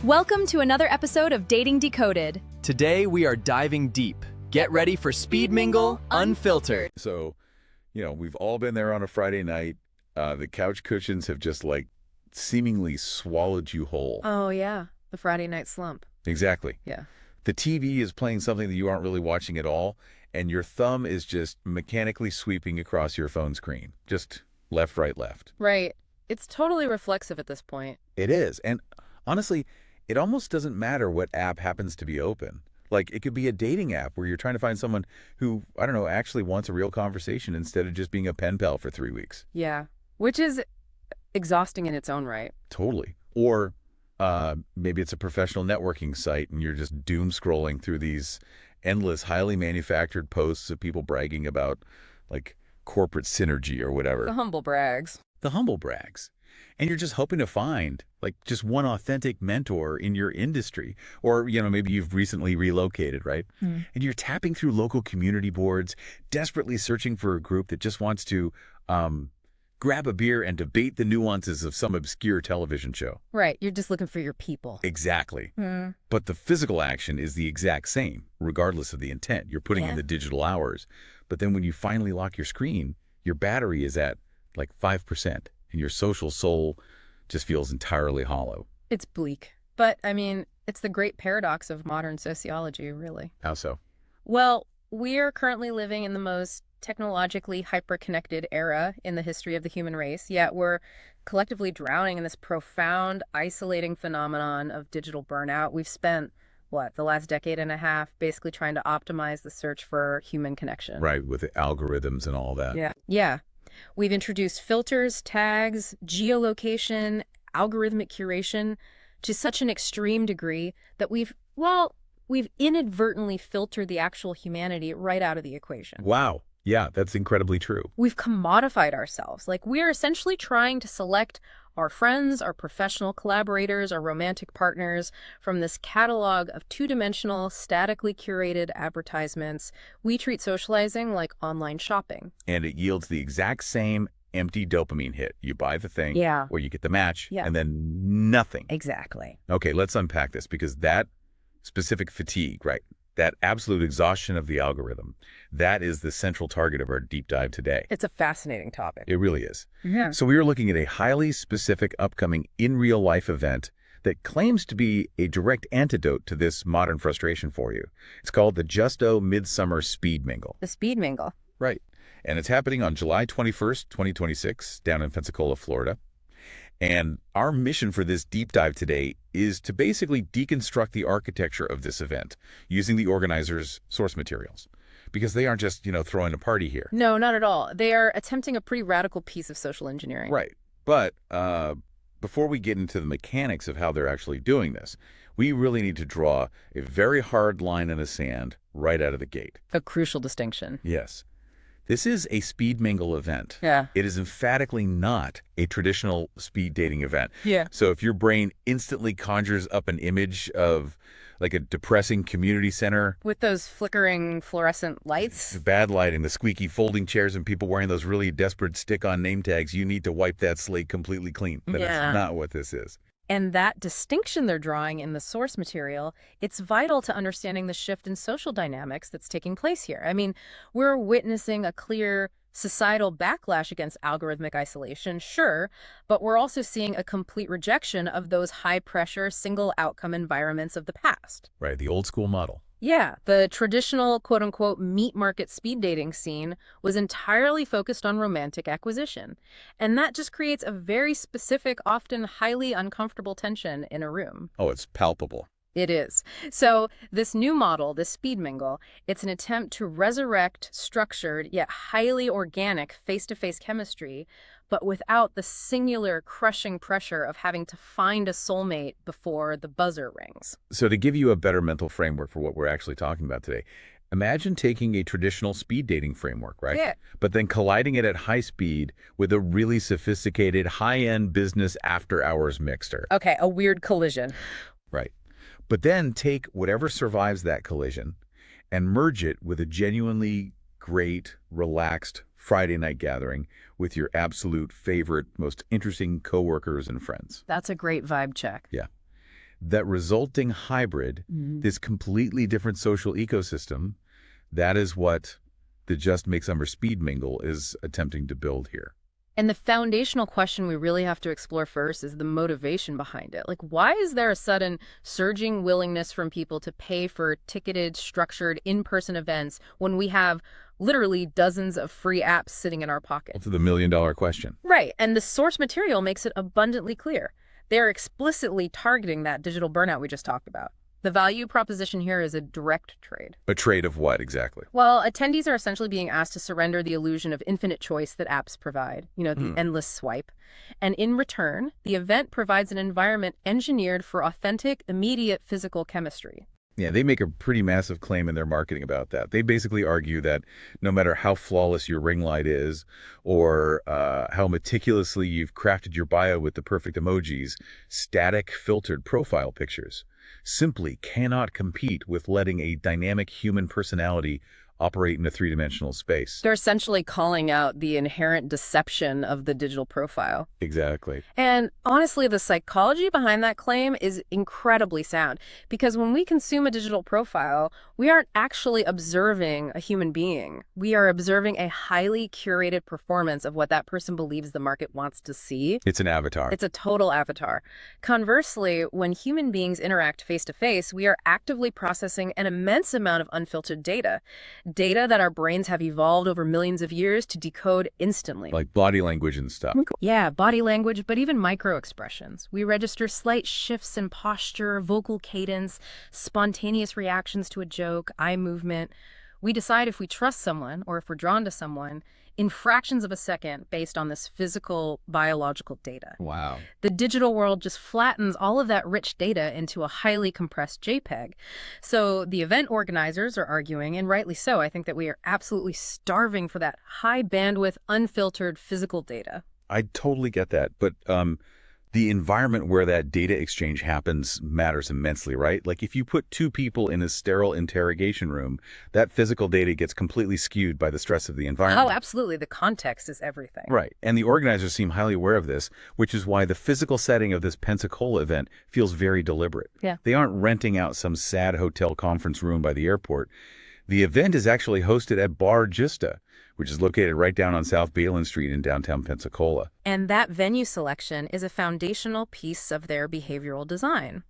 Welcome to another episode of Dating Decoded. Today we are diving deep. Get ready for Speed Mingle Unfiltered. So, we've all been there on a Friday night. The couch cushions have just seemingly swallowed you whole. Oh, yeah. The Friday night slump. Exactly. Yeah. The TV is playing something that you aren't really watching at all, and your thumb is just mechanically sweeping across your phone screen. Just left, right, left. Right. It's totally reflexive at this point. It is. And honestly, it almost doesn't matter what app happens to be open. It could be a dating app where you're trying to find someone who, I don't know, actually wants a real conversation instead of just being a pen pal for 3 weeks. Yeah. Which is exhausting in its own right. Totally. Or maybe it's a professional networking site and you're just doom scrolling through these endless, highly manufactured posts of people bragging about corporate synergy or whatever. The humble brags. The humble brags. And you're just hoping to find just one authentic mentor in your industry. Or, maybe you've recently relocated, right? And you're tapping through local community boards, desperately searching for a group that just wants to grab a beer and debate the nuances of some obscure television show. Right. You're just looking for your people. Exactly. But the physical action is the exact same, regardless of the intent. You're putting in the digital hours. But then when you finally lock your screen, your battery is at 5%, and your social soul just feels entirely hollow. It's bleak. But, it's the great paradox of modern sociology, really. How so? Well, we're currently living in the most technologically hyper-connected era in the history of the human race, yet we're collectively drowning in this profound, isolating phenomenon of digital burnout. We've spent, the last decade and a half basically trying to optimize the search for human connection. Right, with the algorithms and all that. Yeah. We've introduced filters, tags, geolocation, algorithmic curation to such an extreme degree that we've inadvertently filtered the actual humanity right out of the equation. Wow. Yeah, that's incredibly true. We've commodified ourselves. We're essentially trying to select our friends, our professional collaborators, our romantic partners from this catalog of two-dimensional, statically curated advertisements. We treat socializing like online shopping. And it yields the exact same empty dopamine hit. You buy the thing, or you get the match, and then nothing. Exactly. Okay, let's unpack this, because that specific fatigue, right? That absolute exhaustion of the algorithm, that is the central target of our deep dive today. It's a fascinating topic. It really is. Yeah. So we are looking at a highly specific upcoming in real life event that claims to be a direct antidote to this modern frustration for you. It's called the Justo Midsummer Speed Mingle. The Speed Mingle. Right. And it's happening on July 21st, 2026, down in Pensacola, Florida. And our mission for this deep dive today is to basically deconstruct the architecture of this event using the organizers' source materials. Because they aren't just, throwing a party here. No, not at all. They are attempting a pretty radical piece of social engineering. Right. But before we get into the mechanics of how they're actually doing this, we really need to draw a very hard line in the sand right out of the gate. A crucial distinction. Yes. This is a speed mingle event. Yeah. It is emphatically not a traditional speed dating event. Yeah. So if your brain instantly conjures up an image of a depressing community center with those flickering fluorescent lights, the bad lighting, the squeaky folding chairs, and people wearing those really desperate stick-on name tags, you need to wipe that slate completely clean. But it's not what this is. And that distinction they're drawing in the source material, it's vital to understanding the shift in social dynamics that's taking place here. We're witnessing a clear societal backlash against algorithmic isolation, sure, but we're also seeing a complete rejection of those high-pressure, single-outcome environments of the past. Right, the old school model. Yeah, the traditional quote-unquote meat market speed dating scene was entirely focused on romantic acquisition. And that just creates a very specific, often highly uncomfortable tension in a room. Oh, it's palpable. It is. So this new model, this speed mingle, it's an attempt to resurrect structured yet highly organic face-to-face chemistry, but without the singular crushing pressure of having to find a soulmate before the buzzer rings. So to give you a better mental framework for what we're actually talking about today, imagine taking a traditional speed dating framework, right? Yeah. But then colliding it at high speed with a really sophisticated high-end business after-hours mixer. Okay, a weird collision. Right. But then take whatever survives that collision and merge it with a genuinely great, relaxed Friday night gathering with your absolute favorite, most interesting coworkers and friends. That's a great vibe check. Yeah. That resulting hybrid, this completely different social ecosystem, that is what the Just Midsummer Speed Mingle is attempting to build here. And the foundational question we really have to explore first is the motivation behind it. Like, why is there a sudden surging willingness from people to pay for ticketed, structured, in-person events when we have literally dozens of free apps sitting in our pockets? To the million-dollar question. Right, and the source material makes it abundantly clear. They're explicitly targeting that digital burnout we just talked about. The value proposition here is a direct trade. A trade of what exactly? Well, attendees are essentially being asked to surrender the illusion of infinite choice that apps provide, the endless swipe. And in return, the event provides an environment engineered for authentic, immediate physical chemistry. Yeah, they make a pretty massive claim in their marketing about that. They basically argue that no matter how flawless your ring light is or how meticulously you've crafted your bio with the perfect emojis, static filtered profile pictures simply cannot compete with letting a dynamic human personality operate in a three-dimensional space. They're essentially calling out the inherent deception of the digital profile. Exactly. And honestly, the psychology behind that claim is incredibly sound, because when we consume a digital profile, we aren't actually observing a human being. We are observing a highly curated performance of what that person believes the market wants to see. It's an avatar. It's a total avatar. Conversely, when human beings interact face-to-face, we are actively processing an immense amount of unfiltered data that our brains have evolved over millions of years to decode instantly. Like body language and stuff. Yeah, body language, but even micro-expressions. We register slight shifts in posture, vocal cadence, spontaneous reactions to a joke, eye movement. We decide if we trust someone or if we're drawn to someone in fractions of a second based on this physical, biological data. Wow. The digital world just flattens all of that rich data into a highly compressed JPEG. So the event organizers are arguing, and rightly so, I think that we are absolutely starving for that high bandwidth, unfiltered physical data. I totally get that. But the environment where that data exchange happens matters immensely, right? Like if you put two people in a sterile interrogation room, that physical data gets completely skewed by the stress of the environment. Oh, absolutely. The context is everything. Right. And the organizers seem highly aware of this, which is why the physical setting of this Pensacola event feels very deliberate. Yeah. They aren't renting out some sad hotel conference room by the airport. The event is actually hosted at Bar JustA, which is located right down on South Balin Street in downtown Pensacola. And that venue selection is a foundational piece of their behavioral design.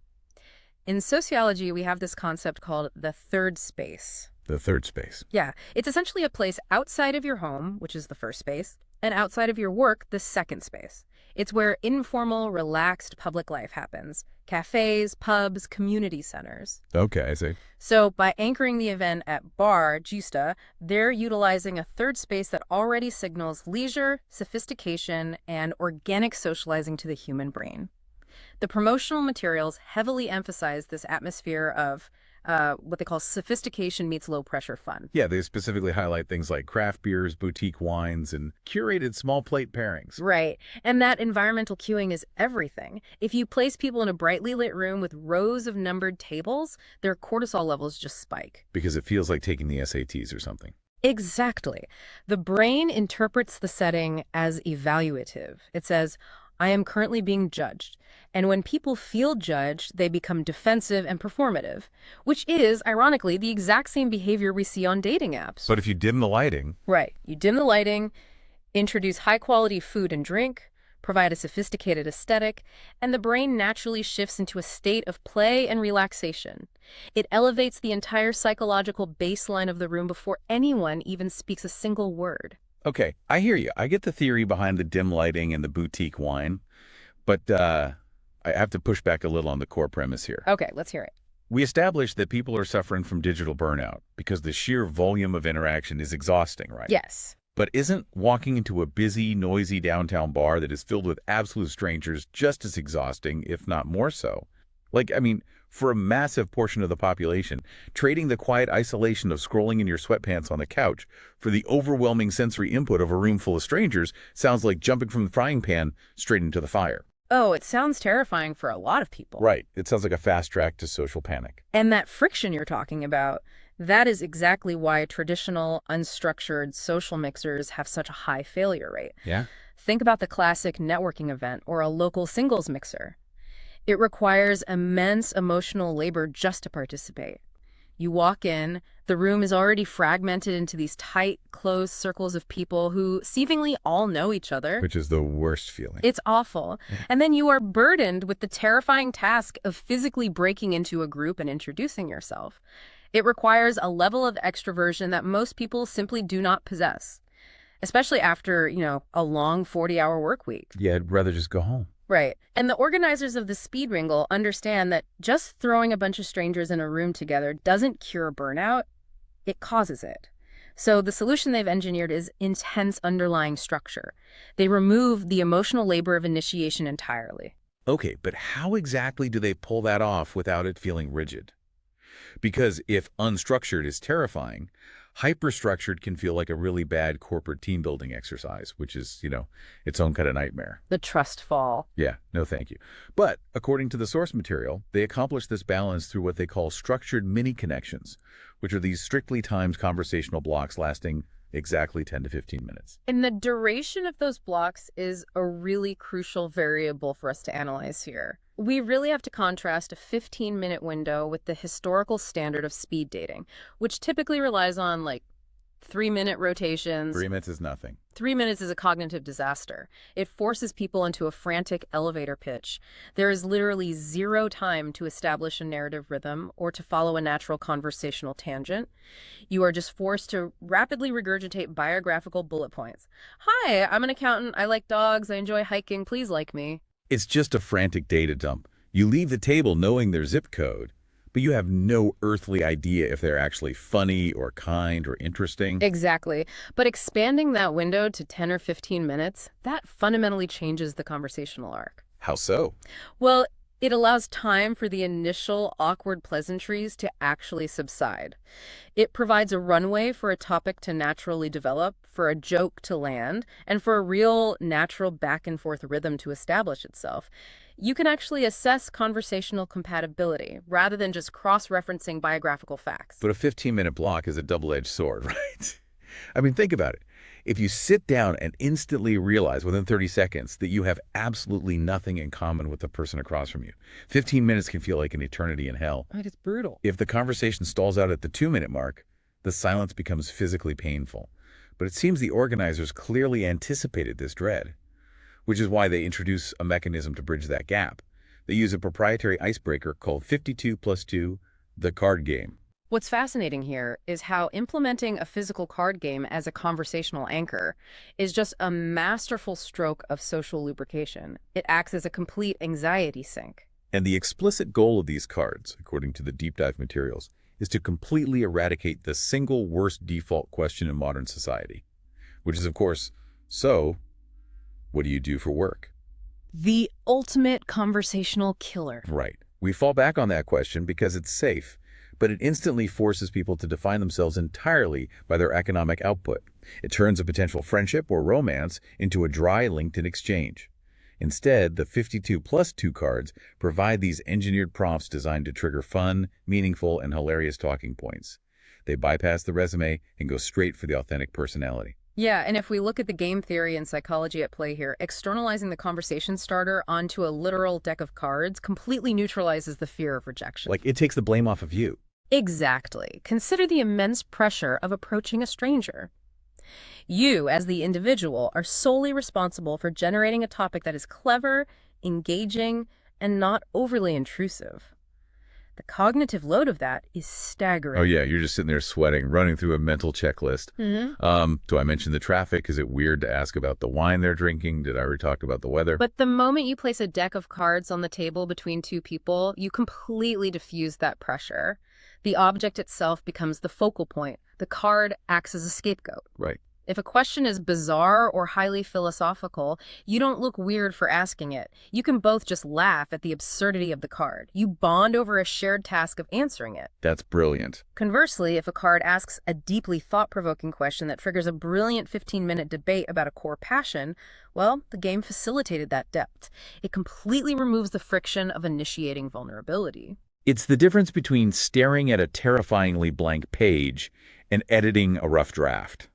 In sociology, we have this concept called the third space. The third space. Yeah, it's essentially a place outside of your home, which is the first space, and outside of your work, the second space. It's where informal, relaxed public life happens. Cafes, pubs, community centers. Okay, I see. So by anchoring the event at Bar JustA, they're utilizing a third space that already signals leisure, sophistication, and organic socializing to the human brain. The promotional materials heavily emphasize this atmosphere of what they call sophistication meets low-pressure fun. Yeah, they specifically highlight things like craft beers, boutique wines, and curated small plate pairings. Right. And that environmental cueing is everything. If you place people in a brightly lit room with rows of numbered tables, their cortisol levels just spike. Because it feels like taking the SATs or something. Exactly. The brain interprets the setting as evaluative. It says, I am currently being judged. And when people feel judged, they become defensive and performative, which is, ironically, the exact same behavior we see on dating apps. But if you dim the lighting... Right. You dim the lighting, introduce high-quality food and drink, provide a sophisticated aesthetic, and the brain naturally shifts into a state of play and relaxation. It elevates the entire psychological baseline of the room before anyone even speaks a single word. Okay, I hear you. I get the theory behind the dim lighting and the boutique wine, but I have to push back a little on the core premise here. Okay, let's hear it. We established that people are suffering from digital burnout because the sheer volume of interaction is exhausting, right? Yes. But isn't walking into a busy, noisy downtown bar that is filled with absolute strangers just as exhausting, if not more so? Like, I mean, for a massive portion of the population, trading the quiet isolation of scrolling in your sweatpants on the couch for the overwhelming sensory input of a room full of strangers sounds like jumping from the frying pan straight into the fire. Oh, it sounds terrifying for a lot of people. Right. It sounds like a fast track to social panic. And that friction you're talking about, that is exactly why traditional, unstructured social mixers have such a high failure rate. Yeah? Think about the classic networking event or a local singles mixer. It requires immense emotional labor just to participate. You walk in, the room is already fragmented into these tight, closed circles of people who seemingly all know each other. Which is the worst feeling. It's awful. And then you are burdened with the terrifying task of physically breaking into a group and introducing yourself. It requires a level of extroversion that most people simply do not possess, especially after, a long 40-hour work week. Yeah, I'd rather just go home. Right. And the organizers of the Speed Mingle understand that just throwing a bunch of strangers in a room together doesn't cure burnout, it causes it. So the solution they've engineered is intense underlying structure. They remove the emotional labor of initiation entirely. Okay, but how exactly do they pull that off without it feeling rigid? Because if unstructured is terrifying, hyperstructured can feel like a really bad corporate team building exercise, which is, its own kind of nightmare. The trust fall. Yeah, no thank you. But according to the source material, they accomplish this balance through what they call structured mini connections, which are these strictly timed conversational blocks lasting exactly 10 to 15 minutes. And the duration of those blocks is a really crucial variable for us to analyze here. We really have to contrast a 15-minute window with the historical standard of speed dating, which typically relies on 3-minute rotations. 3 minutes is nothing. 3 minutes is a cognitive disaster. It forces people into a frantic elevator pitch. There is literally zero time to establish a narrative rhythm or to follow a natural conversational tangent. You are just forced to rapidly regurgitate biographical bullet points. Hi, I'm an accountant. I like dogs. I enjoy hiking. Please like me. It's just a frantic data dump. You leave the table knowing their zip code, but you have no earthly idea if they're actually funny or kind or interesting. Exactly. But expanding that window to 10 or 15 minutes, that fundamentally changes the conversational arc. How so? Well, it allows time for the initial awkward pleasantries to actually subside. It provides a runway for a topic to naturally develop, for a joke to land, and for a real, natural back-and-forth rhythm to establish itself. You can actually assess conversational compatibility rather than just cross-referencing biographical facts. But a 15-minute block is a double-edged sword, right? I mean, think about it. If you sit down and instantly realize within 30 seconds that you have absolutely nothing in common with the person across from you, 15 minutes can feel like an eternity in hell. Right, it's brutal. If the conversation stalls out at the 2-minute mark, the silence becomes physically painful. But it seems the organizers clearly anticipated this dread, which is why they introduce a mechanism to bridge that gap. They use a proprietary icebreaker called 52+2, the card game. What's fascinating here is how implementing a physical card game as a conversational anchor is just a masterful stroke of social lubrication. It acts as a complete anxiety sink. And the explicit goal of these cards, according to the deep dive materials, is to completely eradicate the single worst default question in modern society, which is, of course, so what do you do for work? The ultimate conversational killer. Right. We fall back on that question because it's safe, but it instantly forces people to define themselves entirely by their economic output. It turns a potential friendship or romance into a dry LinkedIn exchange. Instead, the 52+2 cards provide these engineered prompts designed to trigger fun, meaningful, and hilarious talking points. They bypass the resume and go straight for the authentic personality. Yeah, and if we look at the game theory and psychology at play here, externalizing the conversation starter onto a literal deck of cards completely neutralizes the fear of rejection. Like, it takes the blame off of you. Exactly. Consider the immense pressure of approaching a stranger. You, as the individual, are solely responsible for generating a topic that is clever, engaging, and not overly intrusive. The cognitive load of that is staggering. Oh, yeah, you're just sitting there sweating, running through a mental checklist. Do I mention the traffic? Is it weird to ask about the wine they're drinking? Did I already talk about the weather? But the moment you place a deck of cards on the table between two people, you completely diffuse that pressure. The object itself becomes the focal point. The card acts as a scapegoat. Right. If a question is bizarre or highly philosophical, you don't look weird for asking it. You can both just laugh at the absurdity of the card. You bond over a shared task of answering it. That's brilliant. Conversely, if a card asks a deeply thought-provoking question that triggers a brilliant 15-minute debate about a core passion, well, the game facilitated that depth. It completely removes the friction of initiating vulnerability. It's the difference between staring at a terrifyingly blank page and editing a rough draft.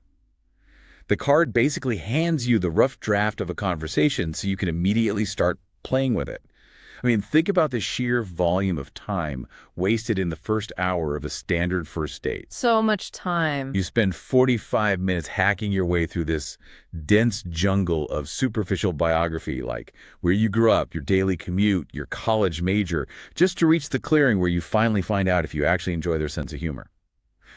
The card basically hands you the rough draft of a conversation so you can immediately start playing with it. I mean, think about the sheer volume of time wasted in the first hour of a standard first date. So much time. You spend 45 minutes hacking your way through this dense jungle of superficial biography, like where you grew up, your daily commute, your college major, just to reach the clearing where you finally find out if you actually enjoy their sense of humor.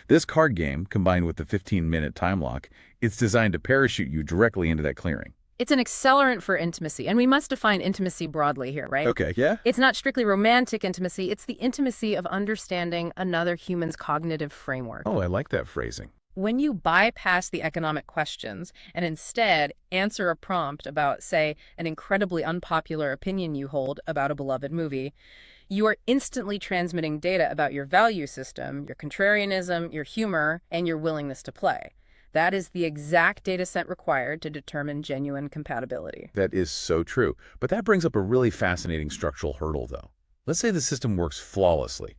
This card game, combined with the 15-minute time lock, it's designed to parachute you directly into that clearing. It's an accelerant for intimacy, and we must define intimacy broadly here, right? Okay, yeah? It's not strictly romantic intimacy, it's the intimacy of understanding another human's cognitive framework. Oh, I like that phrasing. When you bypass the economic questions and instead answer a prompt about, say, an incredibly unpopular opinion you hold about a beloved movie, you are instantly transmitting data about your value system, your contrarianism, your humor, and your willingness to play. That is the exact data set required to determine genuine compatibility. That is so true. But that brings up a really fascinating structural hurdle, though. Let's say the system works flawlessly.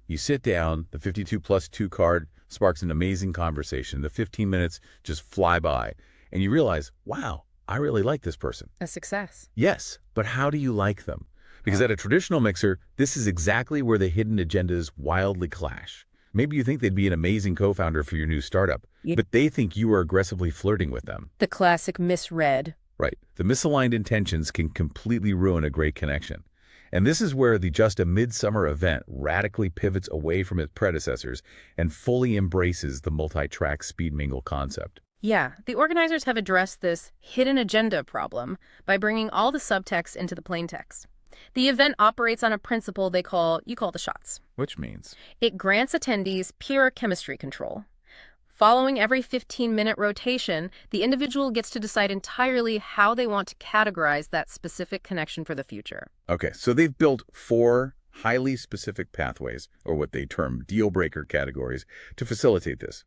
You sit down, the 52 plus 2 card sparks an amazing conversation. The 15 minutes just fly by, and you realize, wow, I really like this person. A success. Yes, but how do you like them? Because at a traditional mixer, this is exactly where the hidden agendas wildly clash. Maybe you think they'd be an amazing co-founder for your new startup, but they think you are aggressively flirting with them. The classic misread. Right. The misaligned intentions can completely ruin a great connection. And this is where the JustA Midsummer event radically pivots away from its predecessors and fully embraces the multi-track speed mingle concept. Yeah, the organizers have addressed this hidden agenda problem by bringing all the subtext into the plain text. The event operates on a principle they call "you call the shots." Which means? It grants attendees pure chemistry control. Following every 15-minute rotation, the individual gets to decide entirely how they want to categorize that specific connection for the future. Okay, so they've built 4 highly specific pathways, or what they term deal-breaker categories, to facilitate this.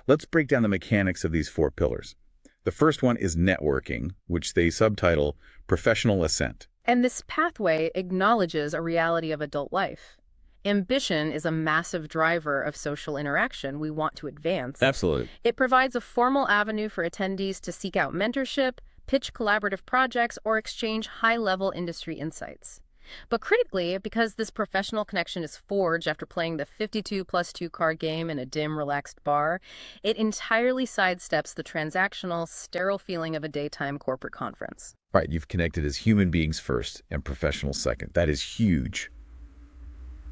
Let's break down the mechanics of these 4 pillars. The first one is networking, which they subtitle professional assent. And this pathway acknowledges a reality of adult life. Ambition is a massive driver of social interaction we want to advance. Absolutely. It provides a formal avenue for attendees to seek out mentorship, pitch collaborative projects, or exchange high-level industry insights. But critically, because this professional connection is forged after playing the 52 plus 2 card game in a dim, relaxed bar, it entirely sidesteps the transactional, sterile feeling of a daytime corporate conference. Right, you've connected as human beings first and professionals second. That is huge.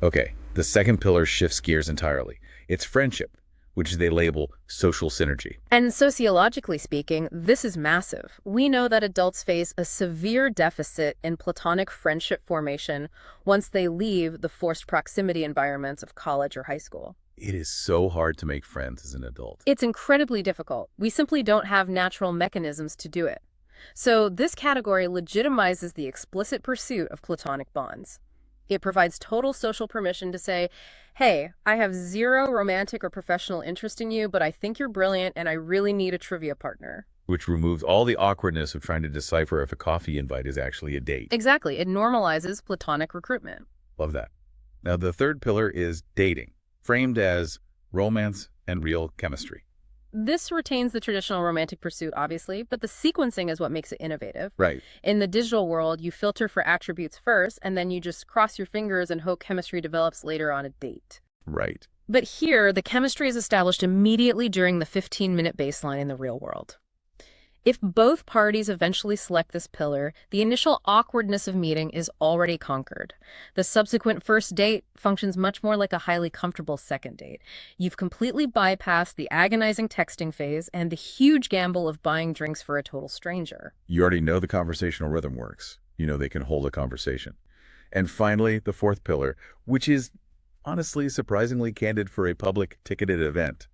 Okay, the second pillar shifts gears entirely. It's friendship, which they label social synergy. And sociologically speaking, this is massive. We know that adults face a severe deficit in platonic friendship formation once they leave the forced proximity environments of college or high school. It is so hard to make friends as an adult. It's incredibly difficult. We simply don't have natural mechanisms to do it. So this category legitimizes the explicit pursuit of platonic bonds. It provides total social permission to say, hey, I have zero romantic or professional interest in you, but I think you're brilliant and I really need a trivia partner. Which removes all the awkwardness of trying to decipher if a coffee invite is actually a date. Exactly. It normalizes platonic recruitment. Love that. Now, the third pillar is dating, framed as romance and real chemistry. This retains the traditional romantic pursuit, obviously, but the sequencing is what makes it innovative. Right. In the digital world, you filter for attributes first, and then you just cross your fingers and hope chemistry develops later on a date. Right. But here, the chemistry is established immediately during the 15-minute baseline in the real world. If both parties eventually select this pillar, the initial awkwardness of meeting is already conquered. The subsequent first date functions much more like a highly comfortable second date. You've completely bypassed the agonizing texting phase and the huge gamble of buying drinks for a total stranger. You already know the conversational rhythm works. You know they can hold a conversation. And finally, the fourth pillar, which is honestly surprisingly candid for a public ticketed event.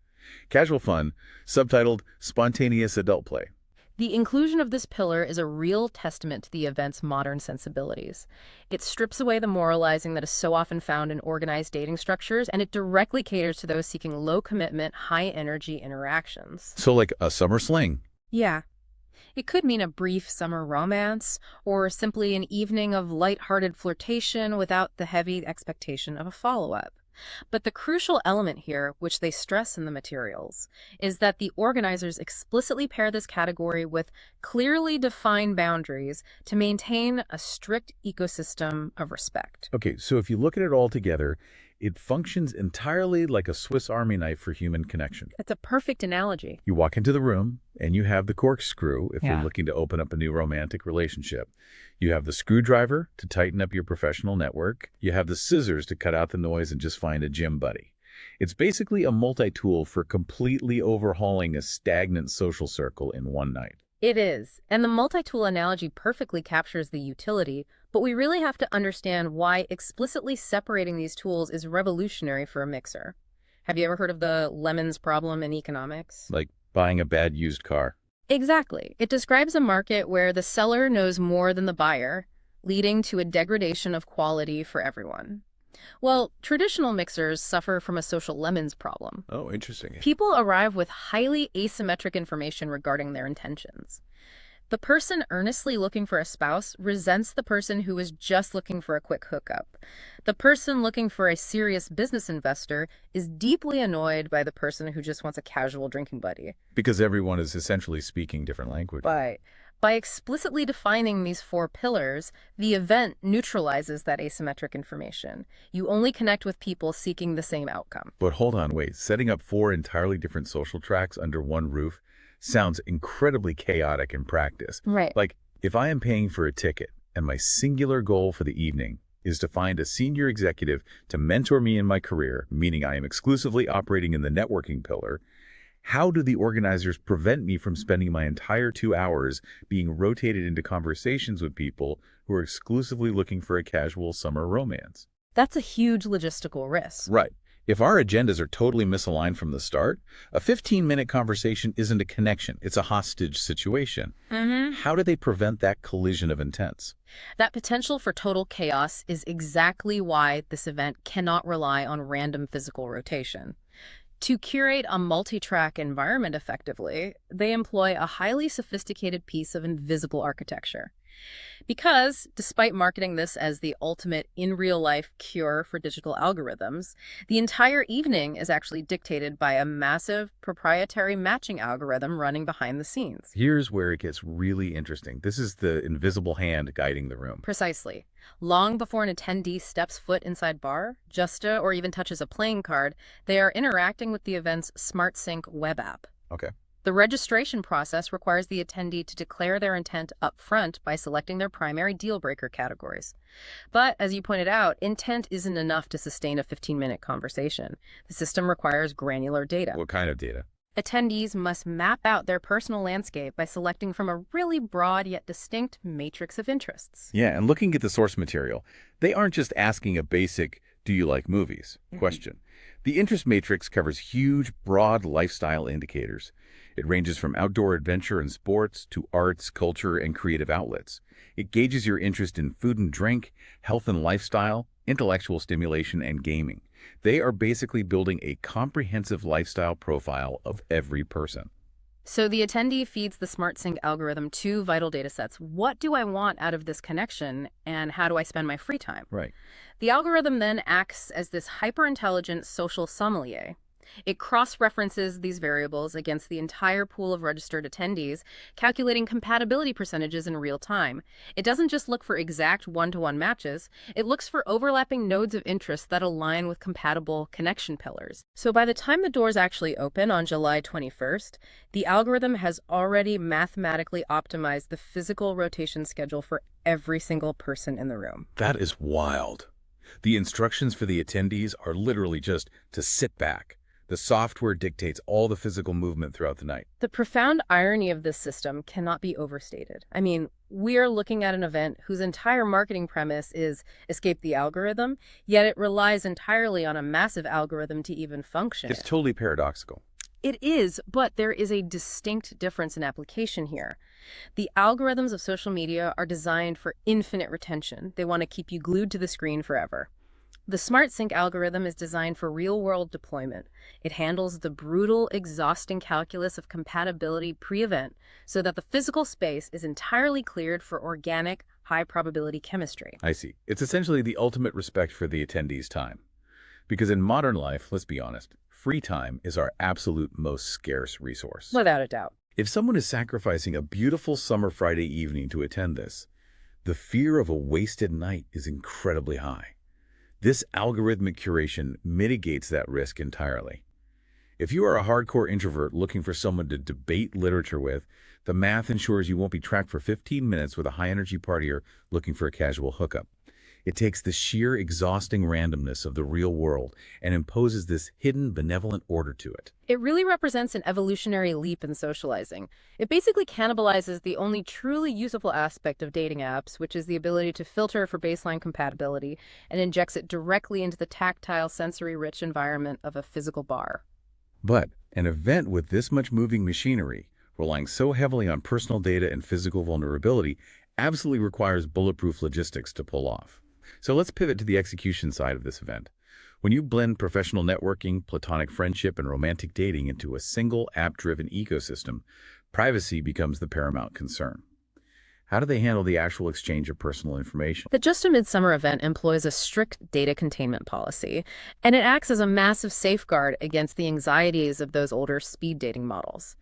Casual fun, subtitled Spontaneous Adult Play. The inclusion of this pillar is a real testament to the event's modern sensibilities. It strips away the moralizing that is so often found in organized dating structures, and it directly caters to those seeking low-commitment, high-energy interactions. So like a summer sling. Yeah. It could mean a brief summer romance, or simply an evening of light-hearted flirtation without the heavy expectation of a follow-up. But the crucial element here, which they stress in the materials, is that the organizers explicitly pair this category with clearly defined boundaries to maintain a strict ecosystem of respect. Okay, so if you look at it all together, it functions entirely like a Swiss Army knife for human connection. It's a perfect analogy. You walk into the room, and you have the corkscrew if Yeah. you're looking to open up a new romantic relationship. You have the screwdriver to tighten up your professional network. You have the scissors to cut out the noise and just find a gym buddy. It's basically a multi-tool for completely overhauling a stagnant social circle in one night. It is, and the multi-tool analogy perfectly captures the utility, but we really have to understand why explicitly separating these tools is revolutionary for a mixer. Have you ever heard of the lemons problem in economics? Like buying a bad used car. Exactly. It describes a market where the seller knows more than the buyer, leading to a degradation of quality for everyone. Well, traditional mixers suffer from a social lemons problem. Oh, interesting. People arrive with highly asymmetric information regarding their intentions. The person earnestly looking for a spouse resents the person who is just looking for a quick hookup. The person looking for a serious business investor is deeply annoyed by the person who just wants a casual drinking buddy. Because everyone is essentially speaking different language. But by explicitly defining these four pillars, the event neutralizes that asymmetric information. You only connect with people seeking the same outcome. But hold on, wait. Setting up 4 entirely different social tracks under one roof sounds incredibly chaotic in practice. Right. Like, if I am paying for a ticket and my singular goal for the evening is to find a senior executive to mentor me in my career, meaning I am exclusively operating in the networking pillar, how do the organizers prevent me from spending my entire 2 hours being rotated into conversations with people who are exclusively looking for a casual summer romance? That's a huge logistical risk. Right. If our agendas are totally misaligned from the start, a 15-minute conversation isn't a connection, it's a hostage situation. How do they prevent that collision of intents? That potential for total chaos is exactly why this event cannot rely on random physical rotation. To curate a multi-track environment effectively, they employ a highly sophisticated piece of invisible architecture. Because, despite marketing this as the ultimate in-real-life cure for digital algorithms, the entire evening is actually dictated by a massive proprietary matching algorithm running behind the scenes. Here's where it gets really interesting. This is the invisible hand guiding the room. Precisely. Long before an attendee steps foot inside bar, JustA, or even touches a playing card, they are interacting with the event's SmartSync web app. Okay. The registration process requires the attendee to declare their intent up front by selecting their primary deal-breaker categories. But, as you pointed out, intent isn't enough to sustain a 15-minute conversation. The system requires granular data. What kind of data? Attendees must map out their personal landscape by selecting from a really broad yet distinct matrix of interests. Yeah, and looking at the source material, they aren't just asking a basic, do you like movies? question. The interest matrix covers huge, broad lifestyle indicators. It ranges from outdoor adventure and sports to arts, culture, and creative outlets. It gauges your interest in food and drink, health and lifestyle, intellectual stimulation, and gaming. They are basically building a comprehensive lifestyle profile of every person. So the attendee feeds the SmartSync algorithm 2 vital data sets. What do I want out of this connection, and how do I spend my free time? Right. The algorithm then acts as this hyper-intelligent social sommelier. It cross-references these variables against the entire pool of registered attendees, calculating compatibility percentages in real time. It doesn't just look for exact one-to-one matches, it looks for overlapping nodes of interest that align with compatible connection pillars. So by the time the doors actually open on July 21st, the algorithm has already mathematically optimized the physical rotation schedule for every single person in the room. That is wild. The instructions for the attendees are literally just to sit back. The software dictates all the physical movement throughout the night. The profound irony of this system cannot be overstated. I mean, we are looking at an event whose entire marketing premise is escape the algorithm, yet it relies entirely on a massive algorithm to even function. It's totally paradoxical. It is, but there is a distinct difference in application here. The algorithms of social media are designed for infinite retention. They want to keep you glued to the screen forever. The SmartSync algorithm is designed for real-world deployment. It handles the brutal, exhausting calculus of compatibility pre-event so that the physical space is entirely cleared for organic, high-probability chemistry. I see. It's essentially the ultimate respect for the attendees' time. Because in modern life, let's be honest, free time is our absolute most scarce resource. Without a doubt. If someone is sacrificing a beautiful summer Friday evening to attend this, the fear of a wasted night is incredibly high. This algorithmic curation mitigates that risk entirely. If you are a hardcore introvert looking for someone to debate literature with, the math ensures you won't be tracked for 15 minutes with a high-energy partier looking for a casual hookup. It takes the sheer exhausting randomness of the real world and imposes this hidden benevolent order to it. It really represents an evolutionary leap in socializing. It basically cannibalizes the only truly useful aspect of dating apps, which is the ability to filter for baseline compatibility, and injects it directly into the tactile, sensory-rich environment of a physical bar. But an event with this much moving machinery, relying so heavily on personal data and physical vulnerability, absolutely requires bulletproof logistics to pull off. So let's pivot to the execution side of this event. When you blend professional networking, platonic friendship, and romantic dating into a single app-driven ecosystem, privacy becomes the paramount concern. How do they handle the actual exchange of personal information? The JustA Midsummer event employs a strict data containment policy, and it acts as a massive safeguard against the anxieties of those older speed dating models.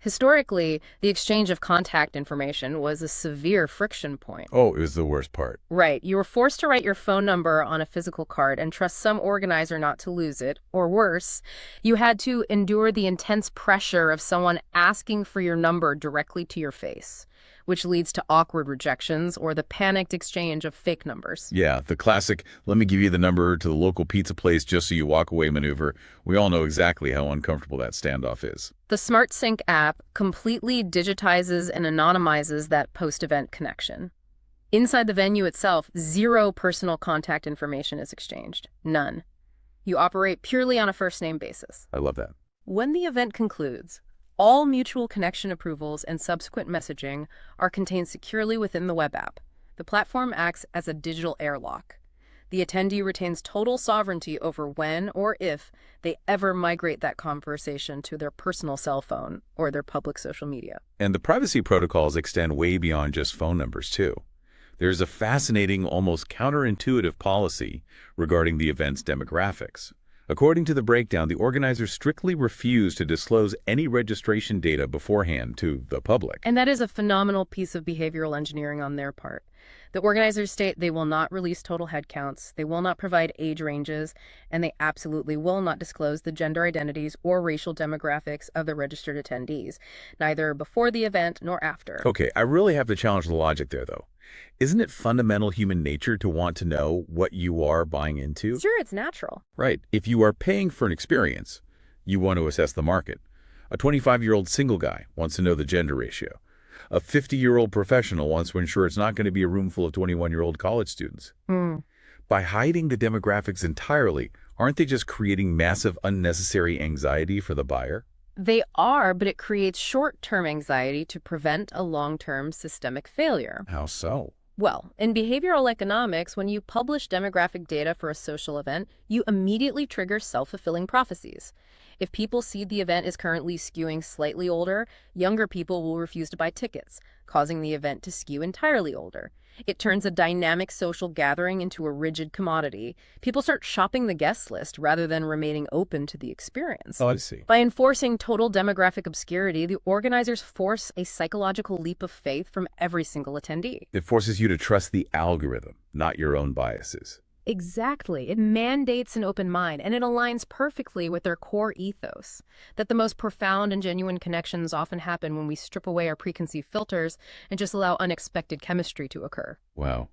Historically, the exchange of contact information was a severe friction point. Oh, it was the worst part. Right. You were forced to write your phone number on a physical card and trust some organizer not to lose it. Or worse, you had to endure the intense pressure of someone asking for your number directly to your face, which leads to awkward rejections or the panicked exchange of fake numbers. Yeah, the classic, let me give you the number to the local pizza place just so you walk away maneuver. We all know exactly how uncomfortable that standoff is. The SmartSync app completely digitizes and anonymizes that post-event connection. Inside the venue itself, zero personal contact information is exchanged. None. You operate purely on a first-name basis. I love that. When the event concludes, all mutual connection approvals and subsequent messaging are contained securely within the web app. The platform acts as a digital airlock. The attendee retains total sovereignty over when or if they ever migrate that conversation to their personal cell phone or their public social media. And the privacy protocols extend way beyond just phone numbers, too. There's a fascinating, almost counterintuitive policy regarding the event's demographics. According to the breakdown, the organizers strictly refuse to disclose any registration data beforehand to the public. And that is a phenomenal piece of behavioral engineering on their part. The organizers state they will not release total head counts, they will not provide age ranges, and they absolutely will not disclose the gender identities or racial demographics of the registered attendees, neither before the event nor after. Okay, I really have to challenge the logic there, though. Isn't it fundamental human nature to want to know what you are buying into? Sure, it's natural. Right. If you are paying for an experience, you want to assess the market. A 25-year-old single guy wants to know the gender ratio. A 50-year-old professional wants to ensure it's not going to be a room full of 21-year-old college students. By hiding the demographics entirely, aren't they just creating massive unnecessary anxiety for the buyer? They are, but it creates short-term anxiety to prevent a long-term systemic failure. How so? Well, in behavioral economics, when you publish demographic data for a social event, you immediately trigger self-fulfilling prophecies. If people see the event is currently skewing slightly older, younger people will refuse to buy tickets, causing the event to skew entirely older. It turns a dynamic social gathering into a rigid commodity. People start shopping the guest list rather than remaining open to the experience. Oh, I see. By enforcing total demographic obscurity, the organizers force a psychological leap of faith from every single attendee. It forces you to trust the algorithm, not your own biases. Exactly. It mandates an open mind, and it aligns perfectly with their core ethos, that the most profound and genuine connections often happen when we strip away our preconceived filters and just allow unexpected chemistry to occur. Wow.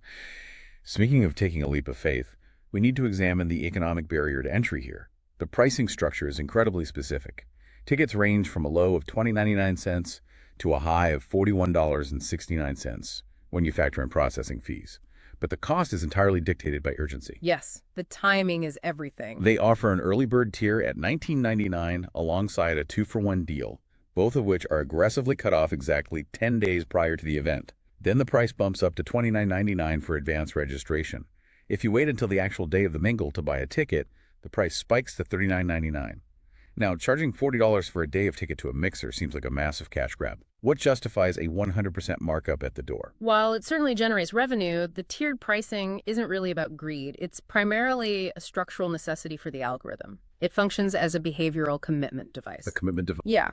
Speaking of taking a leap of faith, we need to examine the economic barrier to entry here. The pricing structure is incredibly specific. Tickets range from a low of $20.99 to a high of $41.69 when you factor in processing fees. But the cost is entirely dictated by urgency. Yes, the timing is everything. They offer an early bird tier at $19.99 alongside a 2-for-1 deal, both of which are aggressively cut off exactly 10 days prior to the event. Then the price bumps up to $29.99 for advance registration. If you wait until the actual day of the mingle to buy a ticket, the price spikes to $39.99. Now, charging $40 for a day of ticket to a mixer seems like a massive cash grab. What justifies a 100% markup at the door? While it certainly generates revenue, the tiered pricing isn't really about greed. It's primarily a structural necessity for the algorithm. It functions as a behavioral commitment device. A commitment device? Yeah.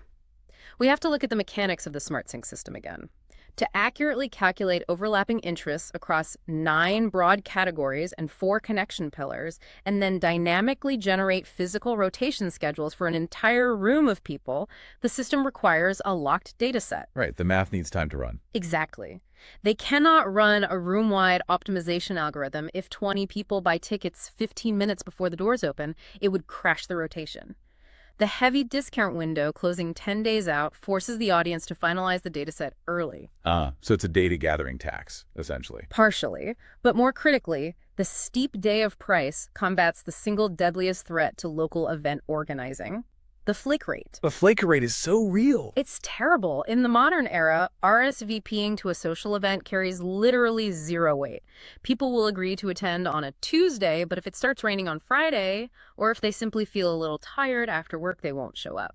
We have to look at the mechanics of the SmartSync system again. To accurately calculate overlapping interests across 9 broad categories and 4 connection pillars, and then dynamically generate physical rotation schedules for an entire room of people, the system requires a locked data set. Right, the math needs time to run. Exactly. They cannot run a room-wide optimization algorithm if 20 people buy tickets 15 minutes before the doors open. It would crash the rotation. The heavy discount window closing 10 days out forces the audience to finalize the dataset early. So it's a data gathering tax, essentially. Partially, but more critically, the steep day of price combats the single deadliest threat to local event organizing: the flake rate. The flake rate is so real. It's terrible. In the modern era, RSVPing to a social event carries literally zero weight. People will agree to attend on a Tuesday, but if it starts raining on Friday, or if they simply feel a little tired after work, they won't show up.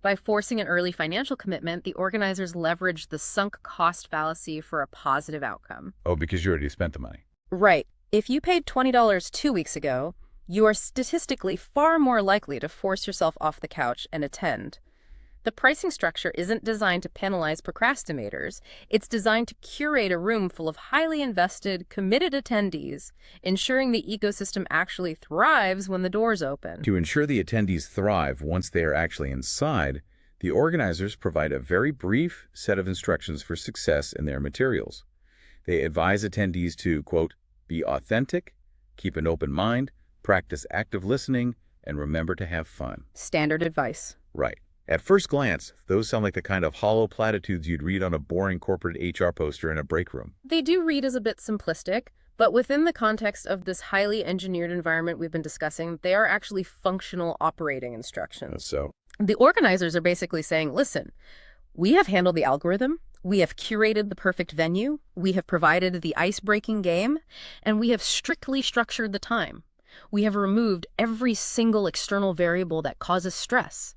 By forcing an early financial commitment, the organizers leverage the sunk cost fallacy for a positive outcome. Oh, because you already spent the money. Right. If you paid $20 2 weeks ago, you are statistically far more likely to force yourself off the couch and attend. The pricing structure isn't designed to penalize procrastinators. It's designed to curate a room full of highly invested, committed attendees, ensuring the ecosystem actually thrives when the doors open. To ensure the attendees thrive once they are actually inside, the organizers provide a very brief set of instructions for success in their materials. They advise attendees to, quote, be authentic, keep an open mind, practice active listening, and remember to have fun. Standard advice. Right. At first glance, those sound like the kind of hollow platitudes you'd read on a boring corporate HR poster in a break room. They do read as a bit simplistic, but within the context of this highly engineered environment we've been discussing, they are actually functional operating instructions. So? The organizers are basically saying, listen, we have handled the algorithm, we have curated the perfect venue, we have provided the ice-breaking game, and we have strictly structured the time. We have removed every single external variable that causes stress.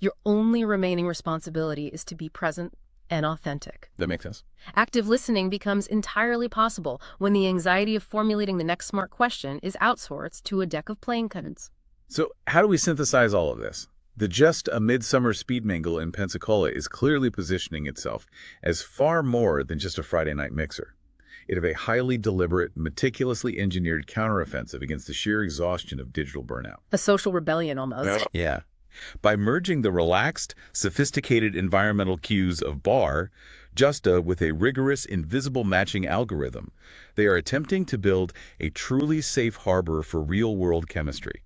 Your only remaining responsibility is to be present and authentic. That makes sense. Active listening becomes entirely possible when the anxiety of formulating the next smart question is outsourced to a deck of playing cards. So how do we synthesize all of this? The JustA Midsummer Speed Mingle in Pensacola is clearly positioning itself as far more than just a Friday night mixer. It is a highly deliberate, meticulously engineered counteroffensive against the sheer exhaustion of digital burnout. A social rebellion almost. Yeah. By merging the relaxed, sophisticated environmental cues of bar, JustA with a rigorous invisible matching algorithm, they are attempting to build a truly safe harbor for real-world chemistry.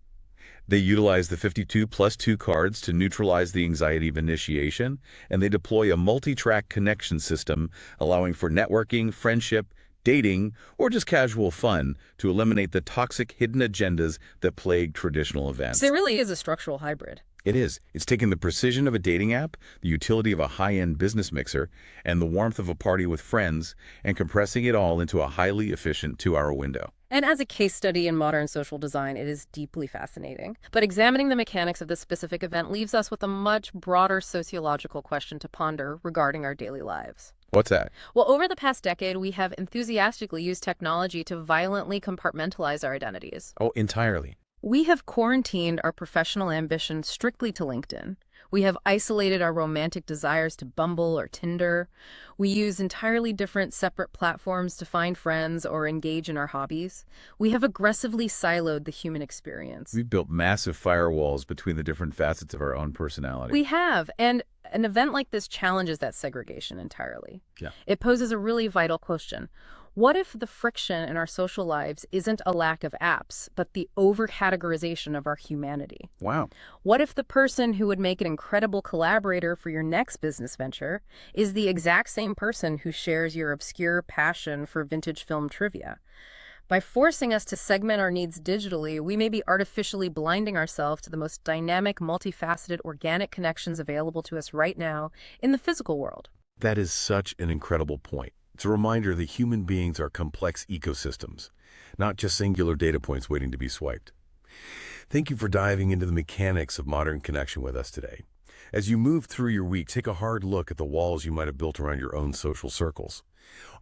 They utilize the 52+2 cards to neutralize the anxiety of initiation, and they deploy a multi-track connection system allowing for networking, friendship, dating, or just casual fun to eliminate the toxic hidden agendas that plague traditional events. So there really is a structural hybrid. It is. It's taking the precision of a dating app, the utility of a high-end business mixer, and the warmth of a party with friends, and compressing it all into a highly efficient 2-hour window. And as a case study in modern social design, it is deeply fascinating. But examining the mechanics of this specific event leaves us with a much broader sociological question to ponder regarding our daily lives. What's that? Well, over the past decade, we have enthusiastically used technology to violently compartmentalize our identities. Oh, entirely. We have quarantined our professional ambition strictly to LinkedIn. We have isolated our romantic desires to Bumble or Tinder. We use entirely different separate platforms to find friends or engage in our hobbies. We have aggressively siloed the human experience. We've built massive firewalls between the different facets of our own personality. We have, and an event like this challenges that segregation entirely. Yeah. It poses a really vital question. What if the friction in our social lives isn't a lack of apps, but the over-categorization of our humanity? Wow. What if the person who would make an incredible collaborator for your next business venture is the exact same person who shares your obscure passion for vintage film trivia? By forcing us to segment our needs digitally, we may be artificially blinding ourselves to the most dynamic, multifaceted, organic connections available to us right now in the physical world. That is such an incredible point. It's a reminder that human beings are complex ecosystems, not just singular data points waiting to be swiped. Thank you for diving into the mechanics of modern connection with us today. As you move through your week, take a hard look at the walls you might have built around your own social circles.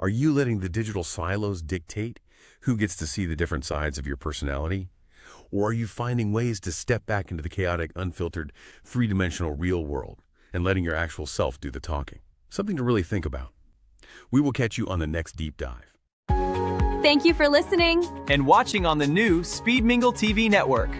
Are you letting the digital silos dictate who gets to see the different sides of your personality? Or are you finding ways to step back into the chaotic, unfiltered, three-dimensional real world and letting your actual self do the talking? Something to really think about. We will catch you on the next deep dive. Thank you for listening. And watching on the new Speed Mingle TV network.